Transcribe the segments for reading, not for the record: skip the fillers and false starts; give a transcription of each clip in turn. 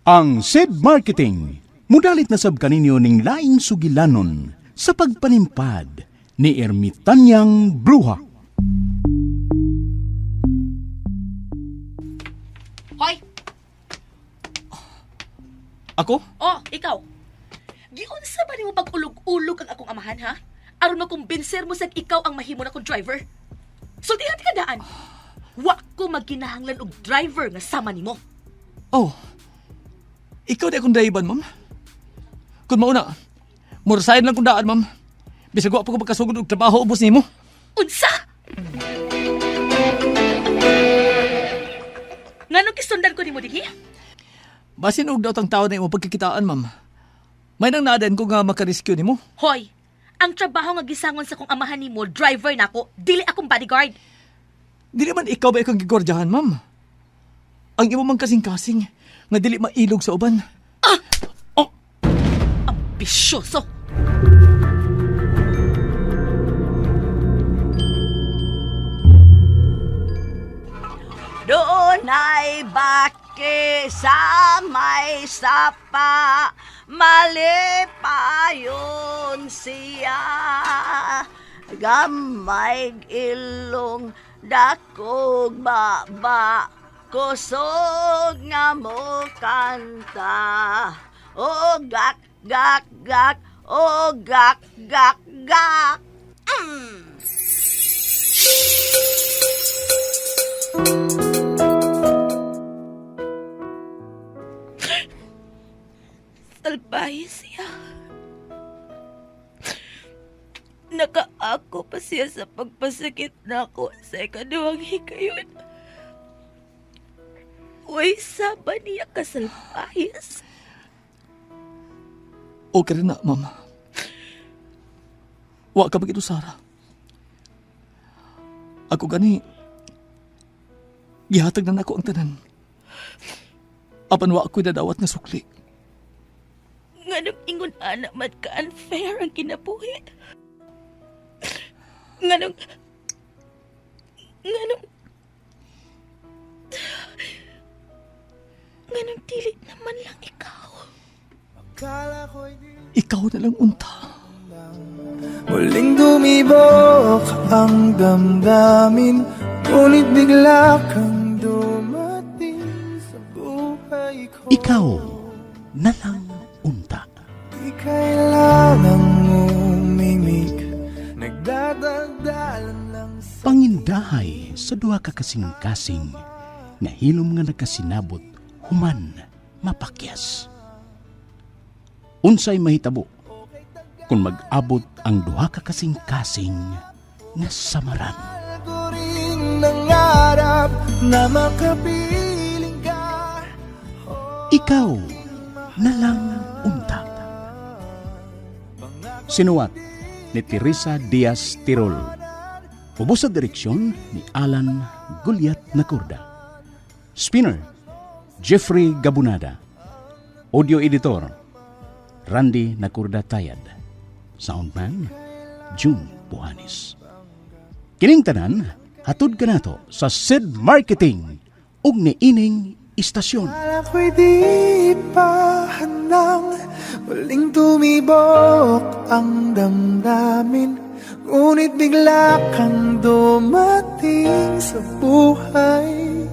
Ang SED Marketing, mudalit na sab kaninyo ning laing sugilanon sa pagpanimpad ni Ermitanyang Bruha. Hoy! Ako? Oh, ikaw. Giunsa ba nimo pag-ulog-ulog ang akong amahan, ha? Aron makumbinser mo sa ikaw ang mahimo na kong driver. Sultihan ka daan. Wa ko magkinahanglan og driver nga sama nimo. Oh, ikaw di akong daiban, ma'am. Kung mauna, murasayan lang kong daan, ma'am. Bisag wa pa ko magkasugod og trabaho ubos nimo. Unsa? Nganong kisundan ko nimo dihi? Basin og daw tang tao na imong pagkikitaan, ma'am. May nang nadan ko nga makarescue nimo. Hoy, ang trabaho nga gisangon sa kong amahan nimo, driver nako, dili akong bodyguard. Di naman ikaw ba ikang gigordyahan, ma'am? Ang imo man kasing-kasing nga dili mailog sa uban. Ambisyoso. Doon ay baki sa may sapa, mali pa yun siya. Gamay ilong, dakog baba, kusog nga mo kanta. O gak, gak, gak, o gak, gak, gak. Salbahe siya. Nakaako pa siya sa pagpasakit na ako sa ikaduhang hikayon. Uy, saba niya kasalbahis. Okay rin na, ma'am. Wa ka bagito, Sarah. Ako gani, gihatag na nako ang tanan. Apan wa ako'y dadawat nga sukli. Nganong ingon anak mat ka-unfair ang kinabuhi. Nganong dili naman lang ikaw. Ikaw na lang unta. Muling dumibok ang damdamin, ngunit bigla kang dumating sa buhay ko. Ikaw na lang unta. Di kailangang umimik, nagdadaldalan lang sa Pangindahay sa duha ka kasing-kasing nga hilom nga nagkasinabot human mapakyas. Unsay mahitabo kung mag-abot ang duha ka kasing-kasing nga samaran. ko rin nangarap na makapiling ka. Ikaw na lang unta. Sinuwat ni Teresa Diaz Tirol. Ubos sa direksyon ni Alan Gulyat Nakurda. Spinner, Jeffrey Gabunada. Audio editor, Randy Nakurda Tayad. Soundman, June Buanis. Kining tanan, hatod ka nato sa SED Marketing ug niining istasyon. Akala ko'y di pa handang muling tumibok ang damdamin, ngunit bigla kang dumating sa buhay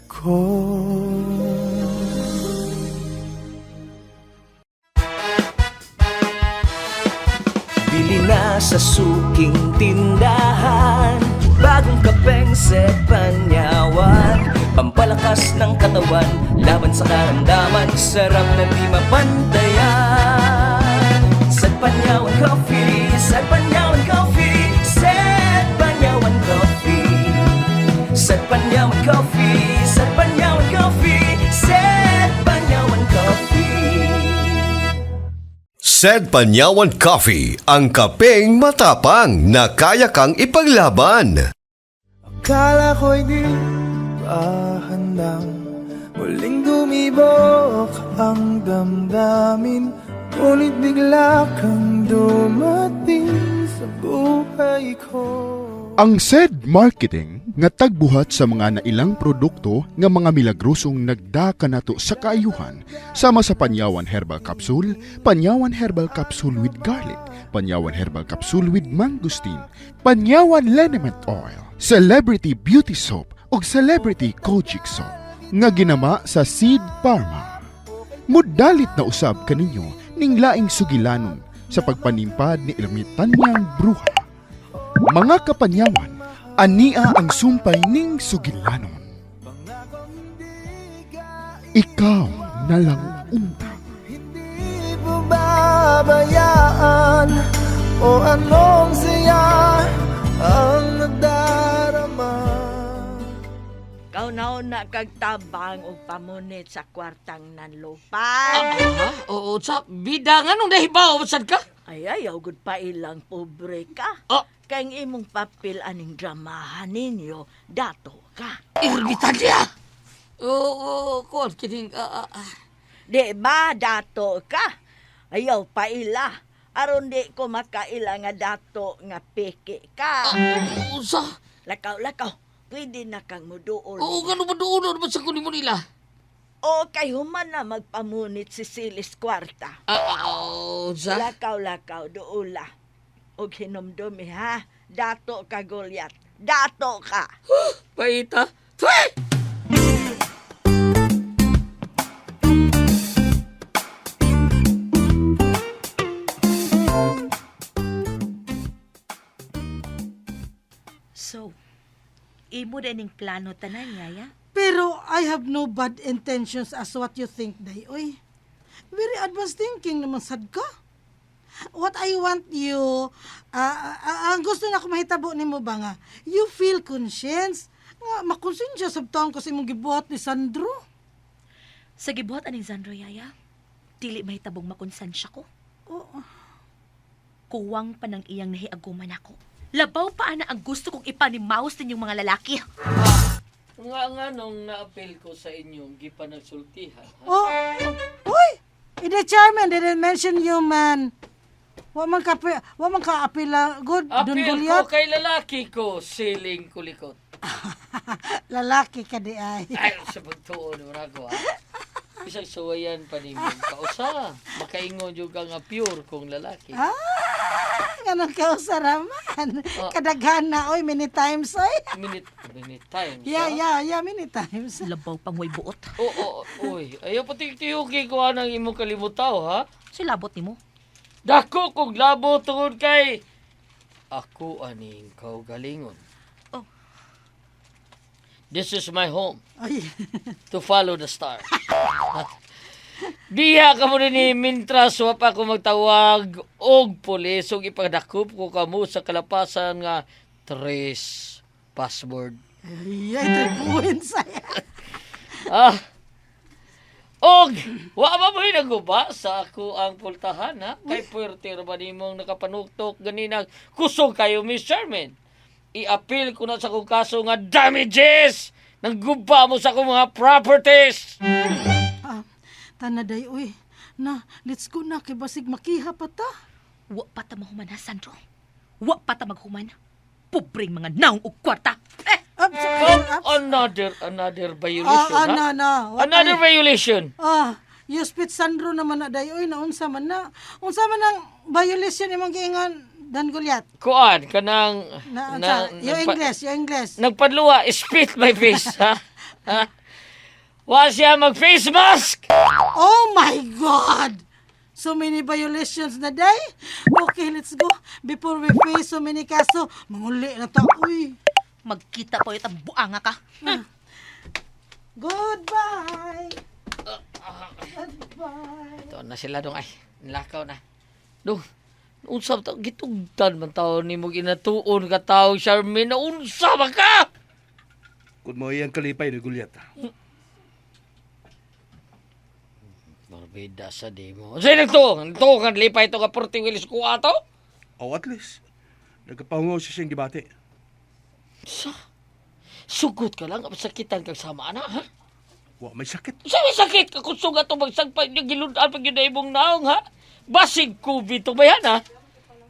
ko. Bili na sa suking tindahan, bagong kapeng Set Panyawan. Pampalakas ng katawan, laban sa karamdaman, sarap na di mapantayan. Set Panyawan Coffee, Set Panyawan Coffee, Set Panyawan Coffee, Set Panyawan Coffee, Set Panyawan Coffee, Set Panyawan Coffee. SED Panyawan Coffee, ang kapeng matapang na kaya kang ipaglaban. Akala ko'y di pa handang muling dumibok ang damdamin, ngunit bigla kang dumating sa buhay ko. Ang SED Marketing nga tagbuhat sa mga nailang produkto nga mga milagrosong nagdaka nato sa kaayuhan sama sa Panyawan Herbal Capsule, Panyawan Herbal Capsule with Garlic, Panyawan Herbal Capsule with Mangosteen, Panyawan Liniment Oil, Celebrity Beauty Soap ug Celebrity Kojic Soap nga ginama sa Seed Pharma. Mudalit na usab kaninyo ning laing sugilanon sa pagpanimpad ni ermitanyang bruha. Mga kapanyawan, ania ang sumpay ning sugilanon. Ikaw na lang unta. Hindi mo babayaan o anong saya ang nadarama. Kauna-una kag tabang o pamunit sa kwartang nanlupay. Ha? Oo, sa bidangan nung nahibaw, sad ka? Ay, ayaw gud pa ilang pobre ka. Ah, Kay imong papel aning dramahan ninyo, dato ka. Ermitanya! Oo, kuwan, kining, Di ba, dato ka? Ayaw pa ila. Aron di ko makaila nga dato nga peke ka. Usa? Lakaw, pwede na kang muduol. Oo, gano'n ba doon naman sa kunin mo nila? O kay human na magpamunit si Silis Kwarta. Usa? Lakaw, duula. Og hinumdumi ha, dato ka Goliath. Dato ka. Paita? Twe! So, imo din ning plano tanan, Yaya? Pero I have no bad intentions as what you think, Dayoy. Very advanced thinking naman sad ka. What I want you, ang gusto na ko mahitabo nimo ba nga, you feel conscience, nga makonsensya sab taon kasi imong gibuhat ni Sandro. Sa gibuhat aning Sandro, Yaya, dili mahitabong makonsensya ko. Oo. Kuwang pa ng iyang nahiaguman ako. Labaw pa ana ang gusto kong ipanimaos ninyong mga lalaki. Nga nung na-appeal ko sa inyong gipanagsultihan. Oh, uy! The chairman didn't mention you, man. Wa man ka apila good Don Appeal ko Goliath. kay lalaki ko, siling kulikot. Lalaki ka di ay. Ay, sa pagtuon mo na ako, ha? Isang suwayan pa ni mong kausa. Makaingon yung ka nga pure kong lalaki. Ganun ka usaraman. Oh. Kadaghan na, oy, many times, oy. Minute times, Yeah, many times. Labaw pang way buot. Uy, ayaw pati tiyuki ko anang imong kalimutaw, ha? Silabot nimo. Dako kong labo tungod kay ako aning kaugalingon. Oh. This is my home Oy. to follow the star. Diha ka mo ni mintras wa pa ako magtawag og pulis ug ipadakop ko kamo sa kalapasan nga trace password. Ay, tribuhin saya. Og wa ba mo naguba sa ako ang pultahan, ha? Kay puwerte ra ba nimong nakapanuktok ganinang kusog kayo, Miss Sherman? I-appeal ko na sa kong kaso nga damages! Nangguba mo sa akong mga properties! Tanaday, uy. Na, let's go na, kay basig makiha pa ta. Wa pa ta mahuman ha, Sandro. Wa pa ta maghuman. Pobreng mga naong ug kwarta. Another violation, ha? No. Another violation! You spit Sandro naman na day, uy, naunsa man na. Unsa man ang violation imong giingon, Dan Goliath. Kuan, kanang... Yung English. Nagpadluwa, spit my face, ha? Ha? Wa siya mag-face mask! Oh my God! So many violations na day. Okay, let's go. Before we face so many kaso, manguli na ta, uy. Magkita po itang buanga ka. Goodbye! Ito na sila dong ay. Nilakaw na. Dong, unsa ta gitugtan man taon nimo ginatuon ka tawo Charmaine na unsa ba ka? Kung mo iyang kalipay ni Goliath. Barbida sa demo. Say nagtuon kan lipay to ka porti wilis ko ato? O at least, nagkapahungaw siya siyang gibati. Sugot ka lang sakitan kag sama ana ha? Wa may sakit. Sa may sakit ka kung sugat to magsagpay niya giludan pag yun na imong naong ha? Basig COVID to ba yan ha?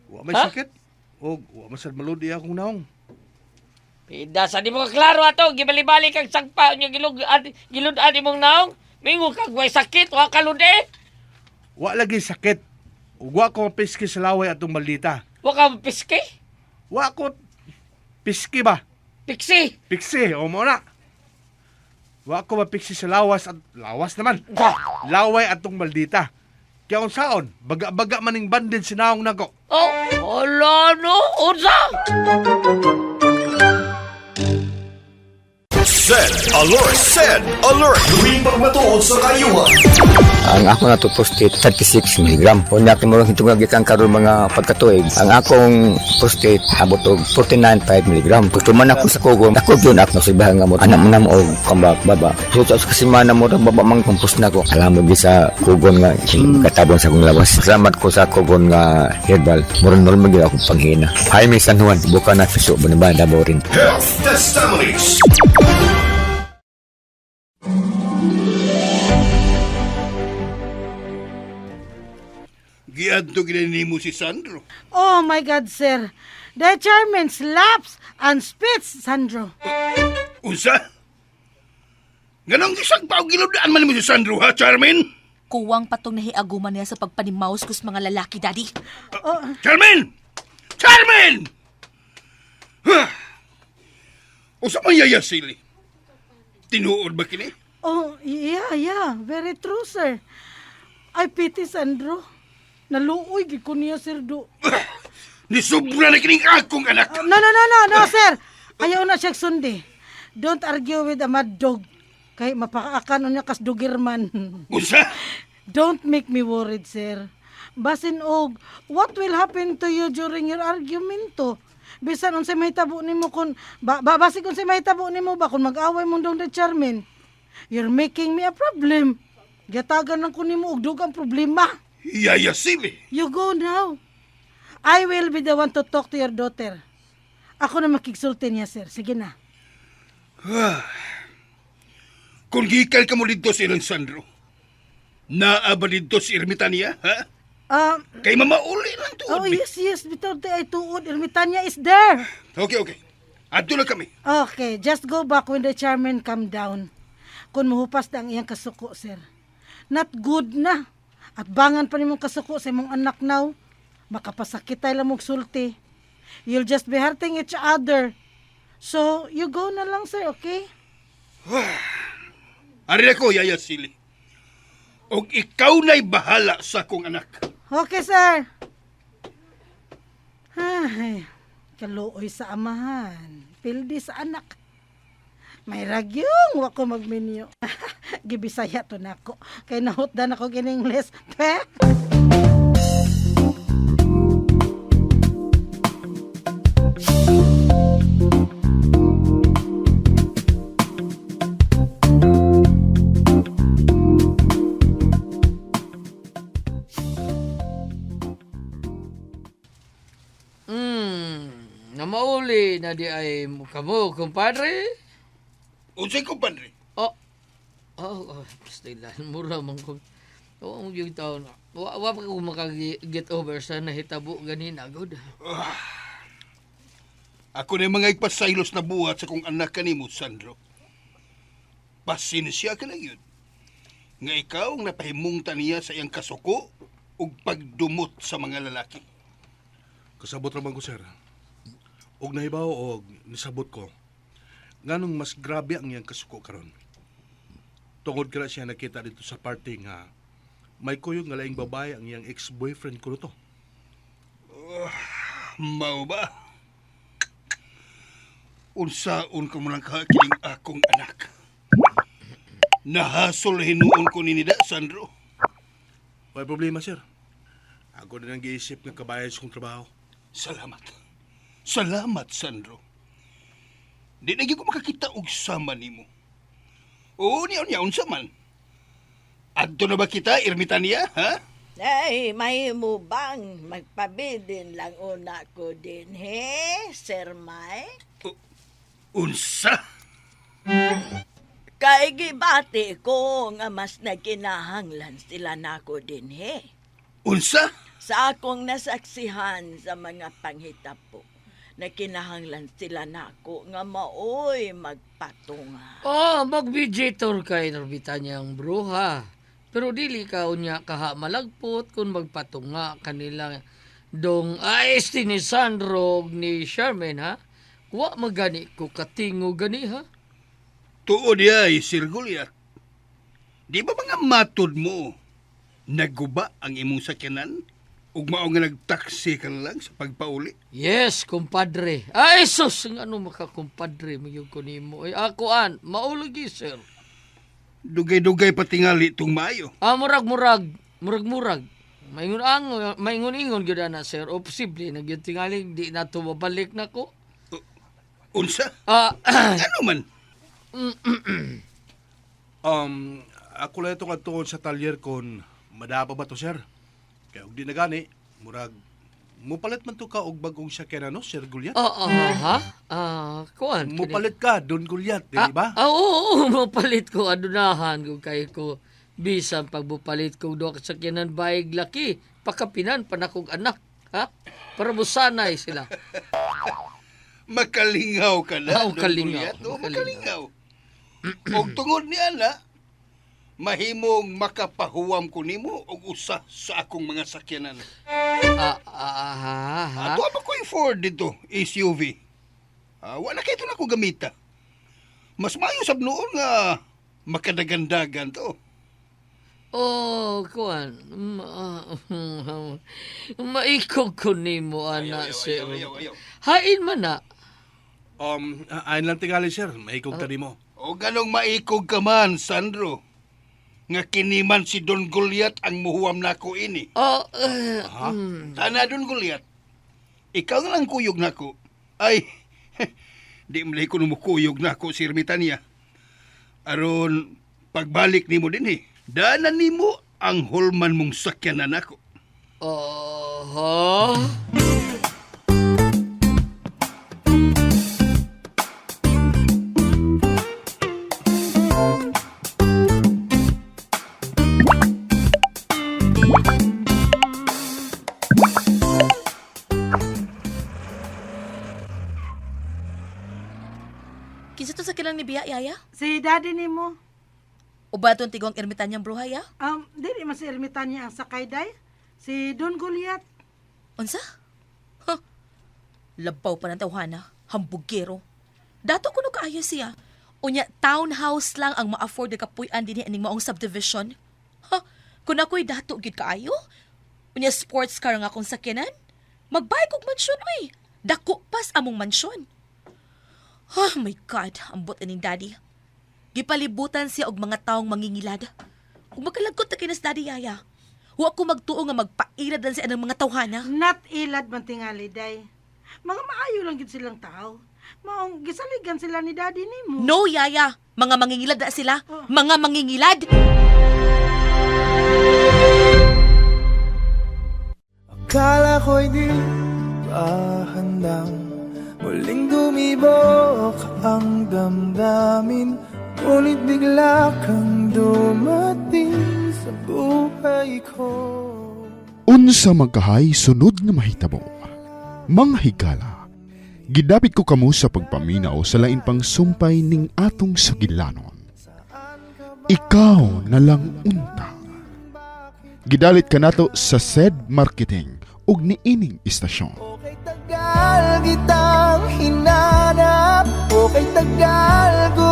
Wa may Ha? sakit. O wa masad maludi akong naong. Pida sa di mo klaro ato, gibali-bali kag sagpa nya gilud-an imong naong. Mingo kag way sakit wa kalude. Wa lagi sakit. Ug wa ko piski sa laway atong maldita. Wa ka piski. Wa ko piski ba? Piksi. Piksi, o mo na. Wa ko mapiksi sa lawas at lawas naman. Ah. Laway atong maldita. Kaya unsaon, baga-baga maning bandid sinaong nako. Oh, wala no. Unsa? Set alert! Set alert! Tuwing pagmatuod sa kayuhan. Ang ako na to prostate 36 mg. Kung nakin mo lang hitong agikang karon mga pagkatuig, ang akong prostate abot og 49.5 mg. Kung man ako sa kugon, ako yun ako sa ibang nga mo. Anak mo na mo og kambak baba. So sa kasi man mo baba mang kompos na ko. Alam mo di sa kugon nga katabon sa akong lawas. Salamat ko sa kugon nga herbal. Murang normal gyud ako panghina. Hi Miss San Juan, buka na fiso bonibanda mo rin. Health Testimonies. Giadto ginani mo si Sandro. Oh my God, sir. The chairman slaps and spits, Sandro. Unsa? Ganong isang pao giludaan man mo si Sandro ha, Charmin? Kuwang patong nahiaguman niya sa pagpanimaos ko sa mga lalaki, Daddy. Charmin! Charmin! Usa man yaya sili? Tinuod ba kini? Oh, yeah. Very true, sir. I pity Sandro. Naluoy, gid ko niya, sir, do. Ni sobra na kining akong anak. No, sir. Ayaw na siya sundi. Don't argue with a mad dog. Kay mapakaakan niya kas dugirman. Unsa? Don't make me worried, sir. Basin og, what will happen to you during your argumento? Bisan unsay mahitabo nimo kun basi unsay mahitabo nimo ba kun mag-away mo dong the Charmin. You're making me a problem. Gatagan lang ko nimo og dugang problema. Yaya sili. You go now. I will be the one to talk to your daughter. Ako na makigsulti niya, sir. Sige na. Kung gikan ka mo dito si ilang Sandro, naa ba dito si Ermitania, ha? Kay mamauli lang tuod. Oh, yes. Bitaw di ay tuod. Ermitania is there. Okay. Adto na kami. Okay, just go back when the chairman come down. Kung mahupas na ang iyang kasuko, sir. Not good na. At bangan pa nimong kasuko sa imong anak now. Makapasakit tayo lang mong sulti. You'll just be hurting each other. So, you go na lang, sir, okay? Ari ako, Yaya Sili. Og ikaw na'y bahala sa akong anak. Okay, sir. Ay, kaluoy sa amahan. Pildi sa anak. May ragyong wako magminyo. Gibisaya to nako. Kay nahutdan ako in English. Pe? Namauli na di ay kamo, kumpadre. Unsay kumpadre? Pastilan, mura man ko. Oo, yung taon. Wa pa ko maka-get over sa nahitabo ganina, good. Ako na mga ipasaylos na buhat sa kong anak kanimo, Sandro. Pasinsya ka na yun. Nga ikaw ang napahimungtan niya sa iyang kasuko ug pagdumot sa mga lalaki. Kasabot naman ko, sir. Og nahibaw og nisabot ko. Nganong mas grabe ang iyang kasuko karon. Tungod kaya siya nakita dito sa party nga may kuyog nga laing babae ang iyang ex-boyfriend ko to. Mao ba? Unsaon ko mo lang kakiling akong anak. Nahasol hinuon ko ni nida, Sandro. May problema, sir. Ako din ang giisip nga kabayan sa kong trabaho. Salamat. Salamat, Sandro. Di na ko makakita og sama nimo. Oo, niya unsa man. Adto na ba kita, Ermitania, ha? Ay, may mo bang magpabilin lang una ko din, he, Sir Mike? Unsa? Kay gibati ko nga mas naginahanglan sila nako din, he. Unsa? Sa akong nasaksihan sa mga panghitapo, Nakinahanglan sila nako nga maoy magpatunga. Oh, mag-mediator kay Erbitanyang bruha. Pero dili ka unya kaha malagpot kung magpatunga kanila dong AST ni Sandro ug ni Charmaine, ha? Wa magani ko katingo gani, ha? Tuod ay, Sir Goliath. Di ba mga matod mo, nagguba ang imong sakyanan? Ug mao nga nagtaksi ka lang sa pagpauli? Yes, kumpadre. Ay, sus! Ang ano makakumpadre mo yung kunimo? Ay, akoan, maulagi, sir. Dugay-dugay patingali itong maayo. Murag-murag. Maingon-ingon gyud na, sir. O posible, nagyutingali, di na to mabalik na ko. Unsa? Ano man? Ako lang itong atuon sa talyer kon madapa ba to, sir? Kaya og di na gani, murag mupalit man to ka og bagong sakyanan, no, Sir Goliath? Ha? Kuan. Mupalit ka, Don Goliath, di ba? Oo, mupalit ko. Adunahan ko kay ko. Bisan pagbupalit ko do sa kinan baig laki. Pakapinan panakog anak. Ha? Para musanay sila. Makalingaw ka na, Don Kalingaw. Goliath. Makalingaw. Og tungod ni ana, mahimong makapahuwam ko nimo og usa sa akong mga sakyanan. Ato ba ko Ford dito, SUV. Wala kay ito na ko gamita. Mas mayo sab noon nga makadagandagan to. Oh, kuan. Maikog ko nimo ana, sir. Hain man na. Ayon lang tingali, sir. Maikog ka mo. O ganong maikog ka man, Sandro. Nga kiniman si Don Goliath ang muhuwam nako ini. Tana, Don Goliath. Ikaw nga lang kuyog nako. Ay, di malay ko numukuyog nako si Ermitanya. Aron, pagbalik nimo din daanan nimo ang hulman mong sakyanan nako. Kinsa to sa kilang ni Biya, Yaya? Si daddy ni mo. O ba itong tigong Ermitanyang bruha, ya? Dili man si Ermitanya ang sakay day. Si Don Goliath. Unsa? Huh. Labaw pa ng tawhana. Hambugero. Dato ko no kaayo siya. Unya, townhouse lang ang ma-afford na kapuyan din aning maong subdivision. Kung ako'y dato gid kaayo, unya sports car nga akong sakyanan, magbayad kog mansyon, oy. Dako pas among mansyon. Oh my God, ambot aning daddy. Gipalibutan siya og mga taong mangingilad. Ug magkalagkot na kinas daddy, Yaya. Wa ko magtuo nga magpailad lang siya ng mga tawhana. Not ilad man tingali day. Mga maayo lang gid silang tao. Maong gisaligan sila ni daddy nimo. No, Yaya. Mga mangingilad na sila. Mga mangingilad. Akala ko'y di pa handang muling dumibok ang damdamin, ngunit bigla kang dumating sa buhay ko. Unsa magkahay sunod nga mahitabo. Mga higala, gidapit ko kamo sa pagpaminaw sa lain pang sumpay ning atong sugilanon. Ikaw na lang unta. Gidalit ka nato sa SED Marketing ug niining istasyon. Tagal kitang hinanap, okay tagal ko